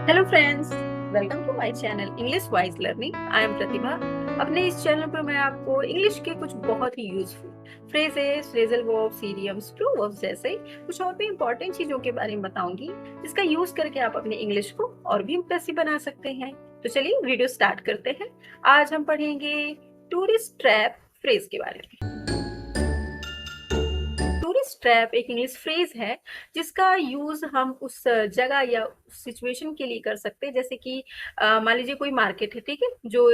Hello friends, welcome to my channel English wise learning. I am Pratibha. अपने इस channel पर मैं आपको इंग्लिश के कुछ बहुत ही useful phrases, phrasal verbs, idioms, true verbs जैसे कुछ और भी इंपॉर्टेंट चीजों के बारे में बताऊंगी, जिसका यूज करके आप अपने इंग्लिश को और भी इम्प्रेसिव बना सकते हैं। तो चलिए वीडियो स्टार्ट करते हैं। आज हम पढ़ेंगे टूरिस्ट ट्रैप फ्रेज के बारे में। टूरिस्ट ट्रैप एक इंग्लिश फ्रेज है जिसका यूज हम उस जगह या सिचुएशन के लिए कर सकते हैं, जैसे कि मान लीजिए कोई मार्केट है, ठीक है, जो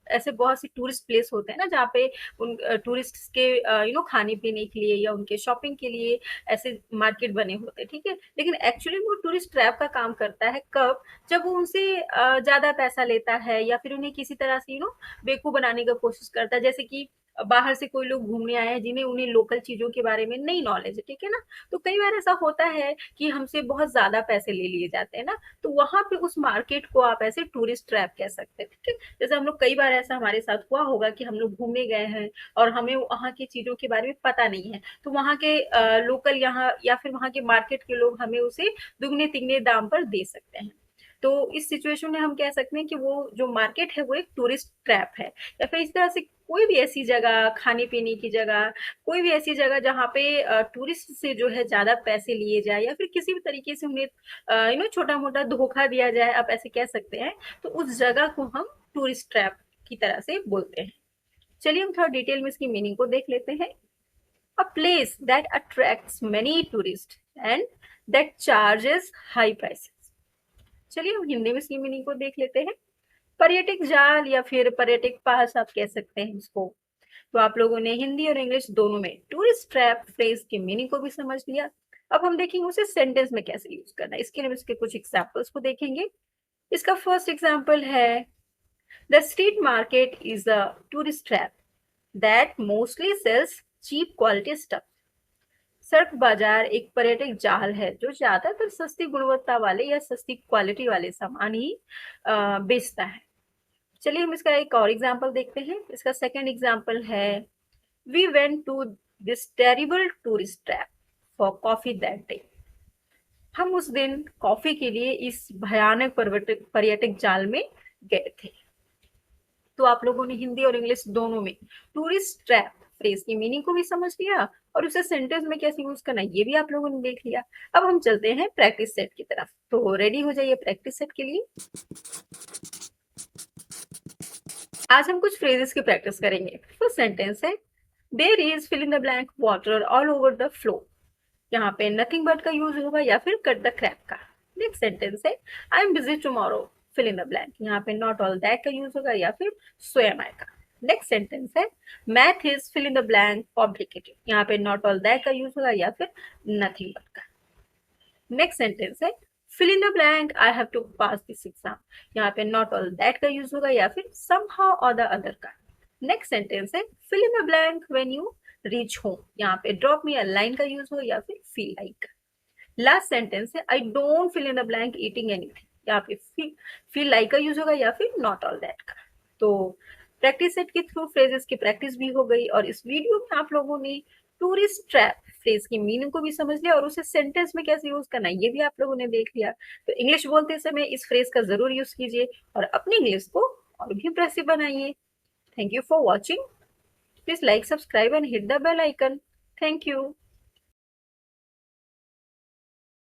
ऐसे बहुत सी टूरिस्ट प्लेस होते हैं ना, जहाँ पे उन टूरिस्ट के खाने पीने के लिए या उनके शॉपिंग के लिए ऐसे मार्केट बने होते हैं, ठीक है। लेकिन एक्चुअली वो टूरिस्ट ट्रैप का काम करता है कब? जब वो उनसे ज्यादा पैसा लेता है या फिर उन्हें किसी तरह से बेवकूफ बनाने का कोशिश करता है। जैसे कि बाहर से कोई लोग घूमने आए हैं जिन्हें उन्हें लोकल चीजों के बारे में नहीं नॉलेज है, ठीक है ना। तो कई बार ऐसा होता है कि हमसे बहुत ज्यादा पैसे ले लिए जाते हैं ना, तो वहां पे उस मार्केट को आप ऐसे टूरिस्ट ट्रैप कह सकते हैं, ठीक है। जैसे हम लोग कई बार ऐसा हमारे साथ हुआ होगा कि हम लोग घूमने गए हैं और हमें वहाँ की चीजों के बारे में पता नहीं है, तो वहाँ के लोकल यहाँ या फिर वहाँ के मार्केट के लोग हमें उसे दुगने तिगने दाम पर दे सकते हैं। तो इस सिचुएशन में हम कह सकते हैं कि वो जो मार्केट है वो एक टूरिस्ट ट्रैप है। या फिर इस तरह से कोई भी ऐसी जगह, खाने पीने की जगह, कोई भी ऐसी जगह जहाँ पे टूरिस्ट से जो है ज्यादा पैसे लिए जाए या फिर किसी भी तरीके से उन्हें छोटा मोटा धोखा दिया जाए, आप ऐसे कह सकते हैं। तो उस जगह को हम टूरिस्ट ट्रैप की तरह से बोलते हैं। चलिए हम थोड़ा डिटेल में इसकी मीनिंग को देख लेते हैं। A place that attracts many tourist and that charges high prices. चलिए हम हिंदी में इसकी मीनिंग को देख लेते हैं। पर्यटक जाल या फिर पर्यटक पास आप कह सकते हैं इसको। तो आप लोगों ने हिंदी और इंग्लिश दोनों में टूरिस्ट ट्रैप फ्रेज की मीनिंग को भी समझ लिया। अब हम देखेंगे उसे सेंटेंस में कैसे यूज करना है। इसके लिए हम इसके कुछ एग्जाम्पल्स को देखेंगे। इसका फर्स्ट एग्जाम्पल है, the street market is a tourist trap that mostly sells cheap quality stuff. सड़क बाजार एक पर्यटक जाल है जो ज्यादातर सस्ती गुणवत्ता वाले या सस्ती क्वालिटी वाले सामान ही बेचता है। चलिए हम इसका एक और एग्जाम्पल देखते हैं। इसका सेकंड एग्जाम्पल है, we went to this terrible tourist trap for coffee that day. हम उस दिन कॉफी के लिए इस भयानक पर्यटक पर्यटक जाल में गए थे। तो आप लोगों ने हिंदी और इंग्लिश दोनों में टूरिस्ट ट्रैप फ्रेज की मीनिंग को भी समझ लिया और उसे सेंटेंस में कैसे यूज करना है ये भी आप लोगों ने देख लिया। अब हम चलते हैं प्रैक्टिस सेट की तरफ। तो रेडी हो जाइए प्रैक्टिस सेट के लिए। आज हम कुछ फ्रेजेस की प्रैक्टिस करेंगे। फर्स्ट सेंटेंस है, there is fill in the blank water all over the floor. यहाँ पे नथिंग बट का यूज होगा या फिर कट द क्रैप का। नेक्स्ट सेंटेंस है, I am busy tomorrow fill in the blank. यहाँ पे नॉट ऑल दैट का यूज होगा या फिर सो एम आई का। नेक्स्ट सेंटेंस है, math is fill in the blank complicated. यहाँ पे नॉट ऑल दैट का यूज होगा या फिर नथिंग बट का। नेक्स्ट सेंटेंस है, fill in the blank I have to pass this exam. यहाँ पे नॉट ऑल दैट का यूज होगा या फिर समहाउ और द अदर का। नेक्स्ट सेंटेंस है, fill in the blank when you reach home. यहाँ पे ड्रॉप मी अ लाइन का यूज हो या फिर फील लाइक। लास्ट सेंटेंस है, I don't fill in the blank eating anything. यहाँ पे फील लाइक का यूज होगा या फिर नॉट ऑल दैट का। तो प्रैक्टिस सेट के थ्रू फ्रेजेस की प्रैक्टिस भी हो गई और इस वीडियो में आप लोगों ने टूरिस्ट ट्रैप फ्रेज की मीनिंग को भी समझ लिया और उसे सेंटेंस में कैसे यूज करना है ये भी आप लोगों ने देख लिया। तो इंग्लिश बोलते समय इस फ्रेज का जरूर यूज कीजिए और अपनी इंग्लिश को और भी इंप्रेसिव बनाइए। Thank you for watching. Please like, subscribe and hit the bell icon. Thank you.